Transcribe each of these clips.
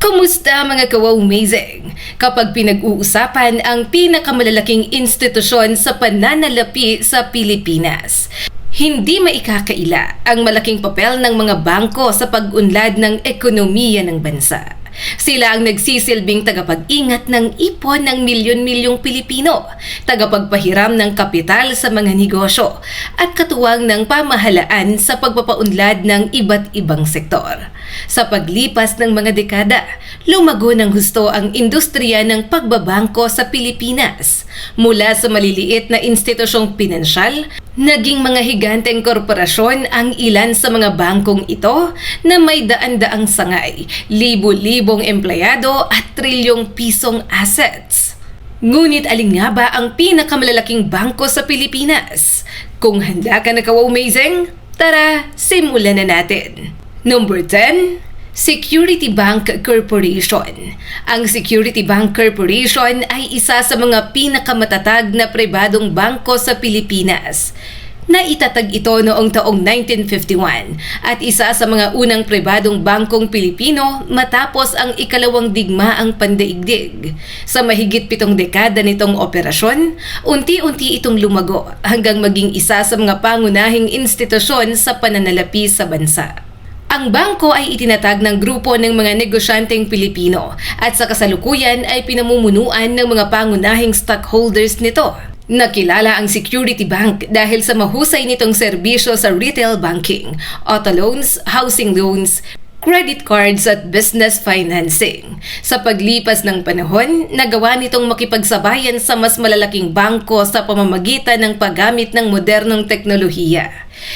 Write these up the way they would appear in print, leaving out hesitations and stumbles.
Kumusta mga ka-Wow-mazing? Kapag pinag-uusapan ang pinakamalalaking institusyon sa pananalapi sa Pilipinas, hindi maikakaila ang malaking papel ng mga bangko sa pag-unlad ng ekonomiya ng bansa. Sila ang nagsisilbing tagapag-ingat ng ipon ng milyon-milyong Pilipino, tagapagpahiram ng kapital sa mga negosyo, at katuwang ng pamahalaan sa pagpapaunlad ng iba't ibang sektor. Sa paglipas ng mga dekada, lumago ng husto ang industriya ng pagbabangko sa Pilipinas. Mula sa maliliit na institusyong pinansyal, naging mga higanteng korporasyon ang ilan sa mga bangkong ito na may daan-daang sangay, libo-libong empleyado at trilyong pisong assets. Ngunit alin nga ba ang pinakamalalaking bangko sa Pilipinas? Kung handa ka na ka-Wow-mazing, tara, simulan na natin. Number 10, Security Bank Corporation. Ang Security Bank Corporation ay isa sa mga pinakamatatag na pribadong bangko sa Pilipinas. Naitatag ito noong taong 1951 at isa sa mga unang pribadong bangkong Pilipino matapos ang ikalawang digmaang pandaigdig. Sa mahigit 7 dekada nitong operasyon, unti-unti itong lumago hanggang maging isa sa mga pangunahing institusyon sa pananalapi sa bansa. Ang bangko ay itinatag ng grupo ng mga negosyanteng Pilipino at sa kasalukuyan ay pinamumunuan ng mga pangunahing stockholders nito. Nakilala ang Security Bank dahil sa mahusay nitong serbisyo sa retail banking, auto loans, housing loans, credit cards at business financing. Sa paglipas ng panahon, nagawa nitong makipagsabayan sa mas malalaking bangko sa pamamagitan ng paggamit ng modernong teknolohiya.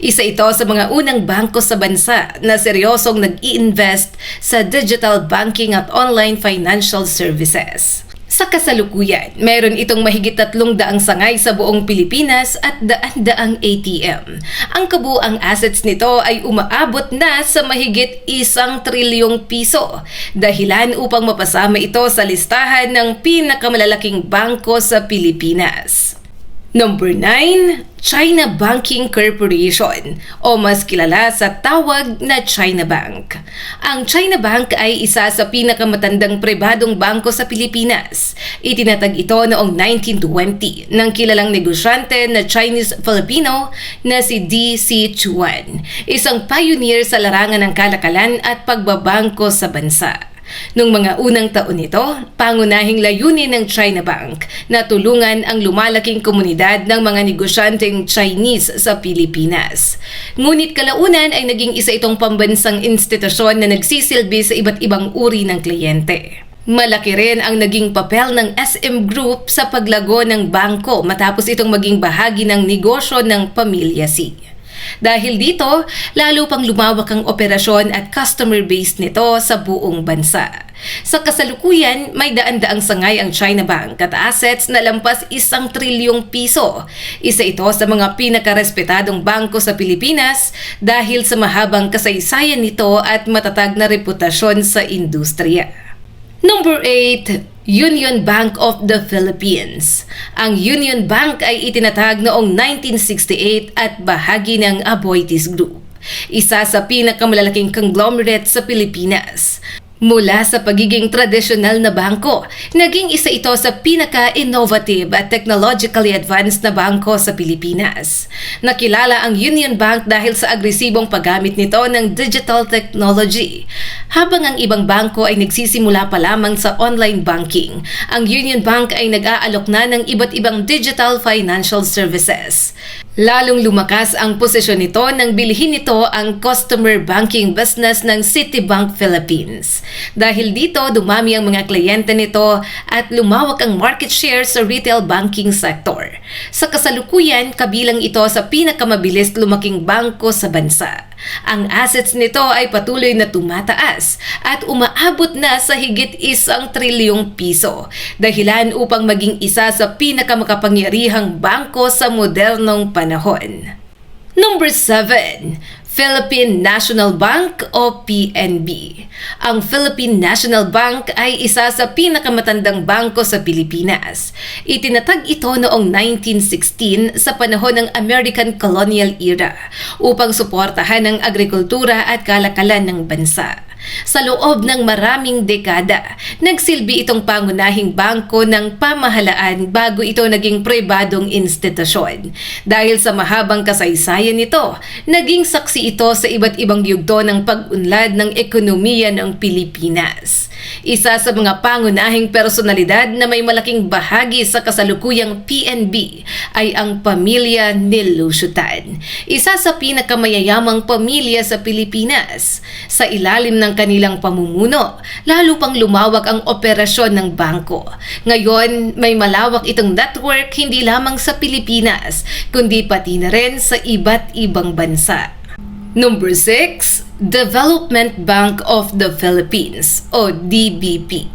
Isa ito sa mga unang bangko sa bansa na seryosong nag-i-invest sa digital banking at online financial services. Sa kasalukuyan, meron itong mahigit 300 sangay sa buong Pilipinas at daan-daang ATM. Ang kabuuang assets nito ay umaabot na sa mahigit 1 trilyong piso, dahilan upang mapasama ito sa listahan ng pinakamalalaking bangko sa Pilipinas. Number 9, China Banking Corporation o mas kilala sa tawag na China Bank. Ang China Bank ay isa sa pinakamatandang pribadong bangko sa Pilipinas. Itinatag ito noong 1920 ng kilalang negosyante na Chinese-Filipino na si D.C. Chuan, isang pioneer sa larangan ng kalakalan at pagbabangko sa bansa. Noong mga unang taon nito, pangunahing layunin ng China Bank na tulungan ang lumalaking komunidad ng mga negosyanteng Chinese sa Pilipinas. Ngunit kalaunan ay naging isa itong pambansang institusyon na nagsisilbi sa iba't ibang uri ng kliyente. Malaki rin ang naging papel ng SM Group sa paglago ng bangko matapos itong maging bahagi ng negosyo ng Pamilya C. Dahil dito, lalo pang lumawak ang operasyon at customer base nito sa buong bansa. Sa kasalukuyan, may daan-daang sangay ang China Bank at assets na lampas 1 trilyong piso. Isa ito sa mga pinakarespetadong bangko sa Pilipinas dahil sa mahabang kasaysayan nito at matatag na reputasyon sa industriya. Number 8, Union Bank of the Philippines. Ang Union Bank ay itinatag noong 1968 at bahagi ng Aboitiz Group, isa sa pinakamalalaking conglomerate sa Pilipinas. Mula sa pagiging tradisyonal na bangko, naging isa ito sa pinaka-innovative at technologically advanced na bangko sa Pilipinas. Nakilala ang Union Bank dahil sa agresibong paggamit nito ng digital technology. Habang ang ibang bangko ay nagsisimula pa lamang sa online banking, ang Union Bank ay nag-aalok na ng iba't ibang digital financial services. Lalong lumakas ang posisyon nito nang bilhin nito ang customer banking business ng Citibank Philippines. Dahil dito, dumami ang mga kliyente nito at lumawak ang market share sa retail banking sector. Sa kasalukuyan, kabilang ito sa pinakamabilis lumaking bangko sa bansa. Ang assets nito ay patuloy na tumataas at umaabot na sa higit 1 trilyong piso, dahilan upang maging isa sa pinakamakapangyarihang bangko sa modernong panahon. Number 7, Philippine National Bank o PNB. Ang Philippine National Bank ay isa sa pinakamatandang bangko sa Pilipinas. Itinatag ito noong 1916 sa panahon ng American Colonial Era upang suportahan ang agrikultura at kalakalan ng bansa. Sa loob ng maraming dekada, nagsilbi itong pangunahing bangko ng pamahalaan bago ito naging pribadong institusyon. Dahil sa mahabang kasaysayan nito, naging saksi ito sa iba't ibang yugto ng pag-unlad ng ekonomiya ng Pilipinas. Isa sa mga pangunahing personalidad na may malaking bahagi sa kasalukuyang PNB ay ang pamilya ni Lusutan. Isa sa pinakamayayamang pamilya sa Pilipinas. Sa ilalim ng kanilang pamumuno, lalo pang lumawak ang operasyon ng bangko. Ngayon, may malawak itong network hindi lamang sa Pilipinas, kundi pati na rin sa iba't ibang bansa. Number 6, Development Bank of the Philippines o DBP.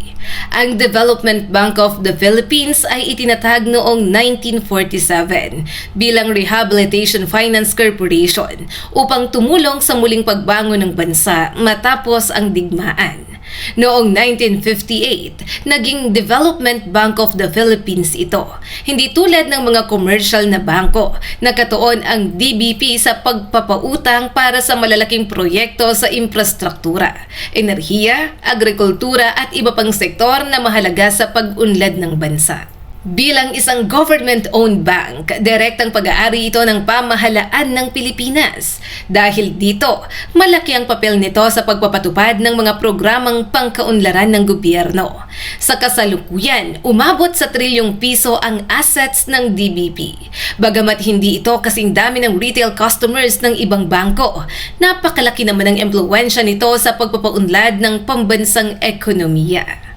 Ang Development Bank of the Philippines ay itinatag noong 1947 bilang Rehabilitation Finance Corporation upang tumulong sa muling pagbangon ng bansa matapos ang digmaan. Noong 1958, naging Development Bank of the Philippines ito. Hindi tulad ng mga commercial na bangko, nakatuon ang DBP sa pagpapautang para sa malalaking proyekto sa infrastruktura, enerhiya, agrikultura at iba pang sektor na mahalaga sa pag-unlad ng bansa. Bilang isang government-owned bank, direktang pag-aari ito ng pamahalaan ng Pilipinas. Dahil dito, malaki ang papel nito sa pagpapatupad ng mga programang pangkaunlaran ng gobyerno. Sa kasalukuyan, umabot sa trilyong piso ang assets ng DBP. Bagamat hindi ito kasing dami ng retail customers ng ibang bangko, napakalaki naman ang impluwensya nito sa pagpapaunlad ng pambansang ekonomiya.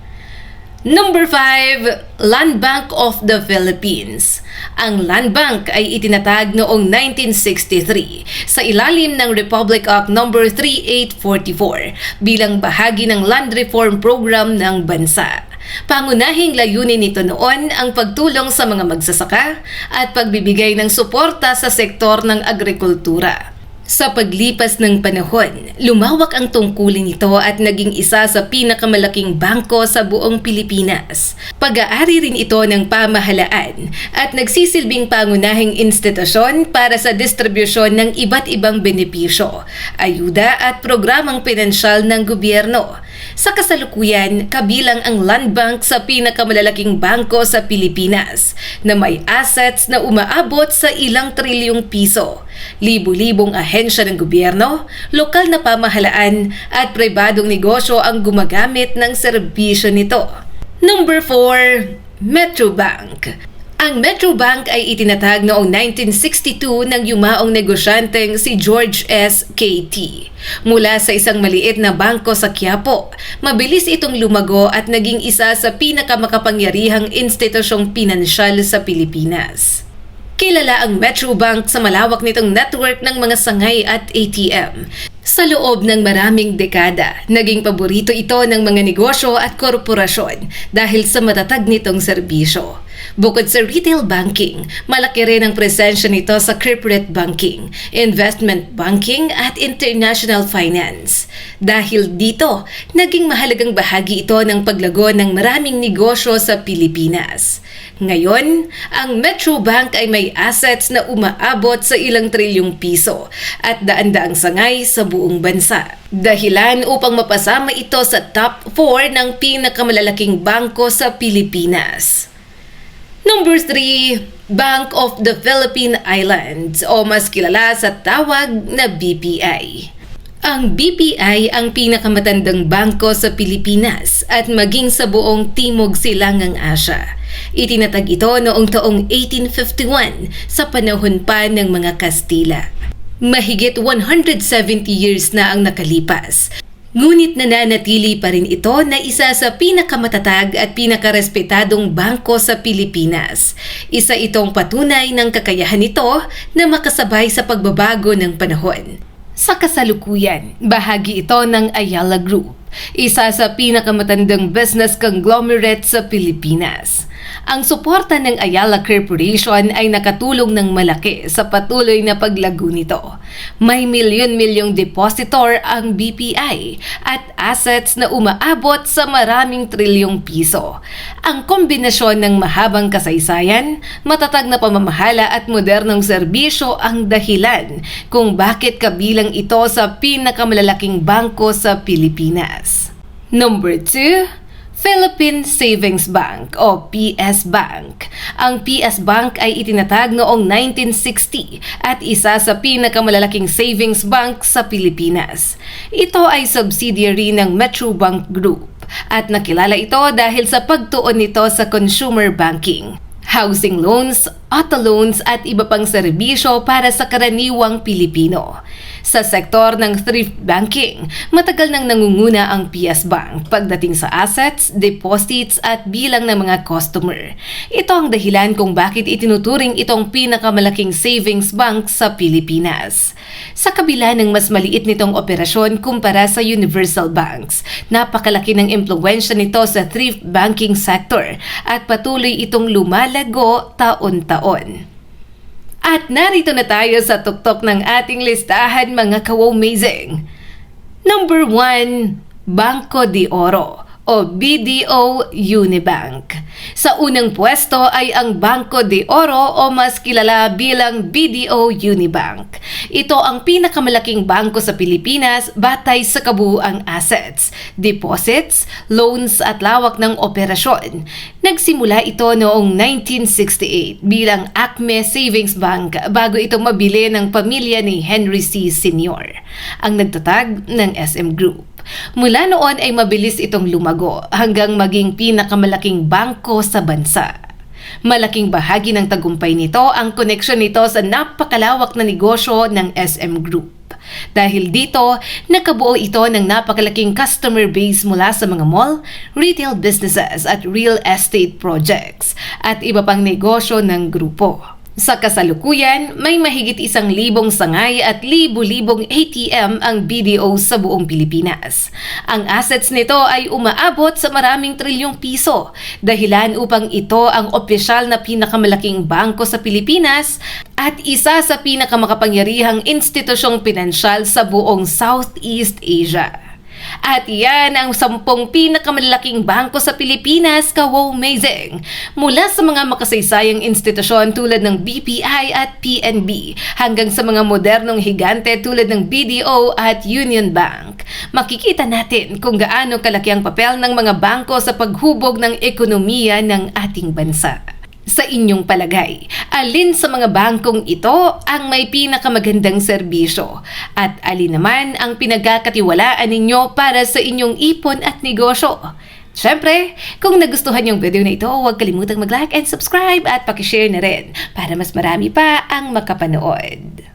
Number 5, Land Bank of the Philippines. Ang Land Bank ay itinatag noong 1963 sa ilalim ng Republic Act No. 3844 bilang bahagi ng Land Reform Program ng bansa. Pangunahing layunin nito noon ang pagtulong sa mga magsasaka at pagbibigay ng suporta sa sektor ng agrikultura. Sa paglipas ng panahon, lumawak ang tungkulin nito at naging isa sa pinakamalaking bangko sa buong Pilipinas. Pag-aari rin ito ng pamahalaan at nagsisilbing pangunahing institusyon para sa distribusyon ng iba't ibang benepisyo, ayuda at programang pinansyal ng gobyerno. Sa kasalukuyan, kabilang ang Land Bank sa pinakamalalaking bangko sa Pilipinas na may assets na umaabot sa ilang trilyong piso. Libu-libong ahensya ng gobyerno, lokal na pamahalaan at pribadong negosyo ang gumagamit ng serbisyo nito. Number 4, Metro Bank. Ang Metro Bank ay itinatag noong 1962 ng yumaong negosyanteng si George S. K.T. Mula sa isang maliit na bangko sa Quiapo, mabilis itong lumago at naging isa sa pinakamakapangyarihang institusyong pinansyal sa Pilipinas. Kilala ang Metro Bank sa malawak nitong network ng mga sangay at ATM. Sa loob ng maraming dekada, naging paborito ito ng mga negosyo at korporasyon dahil sa matatag nitong serbisyo. Bukod sa retail banking, malaki rin ang presensya nito sa corporate banking, investment banking at international finance. Dahil dito, naging mahalagang bahagi ito ng paglago ng maraming negosyo sa Pilipinas. Ngayon, ang Metro Bank ay may assets na umaabot sa ilang trilyong piso at daan-daang sangay sa buong bansa. Dahilan upang mapasama ito sa top 4 ng pinakamalalaking bangko sa Pilipinas. Number 3, Bank of the Philippine Islands o mas kilala sa tawag na BPI. Ang BPI ang pinakamatandang bangko sa Pilipinas at maging sa buong Timog Silangang Asya. Itinatag ito noong taong 1851 sa panahon pa ng mga Kastila. Mahigit 170 years na ang nakalipas. Ngunit nananatili pa rin ito na isa sa pinakamatatag at pinakarespetadong bangko sa Pilipinas. Isa itong patunay ng kakayahan nito na makasabay sa pagbabago ng panahon. Sa kasalukuyan, bahagi ito ng Ayala Group, isa sa pinakamatandang business conglomerate sa Pilipinas. Ang suporta ng Ayala Corporation ay nakatulong ng malaki sa patuloy na paglago nito. May milyon-milyong depositor ang BPI at assets na umaabot sa maraming trilyong piso. Ang kombinasyon ng mahabang kasaysayan, matatag na pamamahala at modernong serbisyo ang dahilan kung bakit kabilang ito sa pinakamalalaking bangko sa Pilipinas. Number 2, Philippine Savings Bank o PS Bank. Ang PS Bank ay itinatag noong 1960 at isa sa pinakamalalaking savings bank sa Pilipinas. Ito ay subsidiary ng Metrobank Group at nakilala ito dahil sa pagtuon nito sa consumer banking, housing loans, auto loans at iba pang serbisyo para sa karaniwang Pilipino. Sa sektor ng thrift banking, matagal nang nangunguna ang PS Bank pagdating sa assets, deposits at bilang ng mga customer. Ito ang dahilan kung bakit itinuturing itong pinakamalaking savings bank sa Pilipinas. Sa kabila ng mas maliit nitong operasyon kumpara sa universal banks, napakalaki ng impluwensya nito sa thrift banking sector at patuloy itong lumalago taon-taon. At narito na tayo sa tuktok ng ating listahan, mga ka-amazing. Number 1, Banco de Oro o BDO Unibank. Sa unang pwesto ay ang Banco de Oro o mas kilala bilang BDO Unibank. Ito ang pinakamalaking bangko sa Pilipinas batay sa kabuuang assets, deposits, loans at lawak ng operasyon. Nagsimula ito noong 1968 bilang Acme Savings Bank bago ito mabili ng pamilya ni Henry C. Sr., ang nagtatag ng SM Group. Mula noon ay mabilis itong lumago hanggang maging pinakamalaking bangko sa bansa. Malaking bahagi ng tagumpay nito ang koneksyon nito sa napakalawak na negosyo ng SM Group. Dahil dito, nakabuo ito ng napakalaking customer base mula sa mga mall, retail businesses at real estate projects at iba pang negosyo ng grupo. Sa kasalukuyan, may mahigit 1,000 sangay at libu-libong ATM ang BDO sa buong Pilipinas. Ang assets nito ay umaabot sa maraming trilyong piso, dahilan upang ito ang opisyal na pinakamalaking bangko sa Pilipinas at isa sa pinakamakapangyarihang institusyong pinansyal sa buong Southeast Asia. At yan ang 10 pinakamalalaking bangko sa Pilipinas, ka-amazing. Mula sa mga makasaysayang institusyon tulad ng BPI at PNB hanggang sa mga modernong higante tulad ng BDO at Union Bank. Makikita natin kung gaano kalaki ang papel ng mga bangko sa paghubog ng ekonomiya ng ating bansa. Sa inyong palagay, alin sa mga bangkong ito ang may pinakamagandang serbisyo? At alin naman ang pinagkakatiwalaan ninyo para sa inyong ipon at negosyo? Siyempre, kung nagustuhan yung video na ito, huwag kalimutang mag-like and subscribe at pakishare na rin para mas marami pa ang makapanood.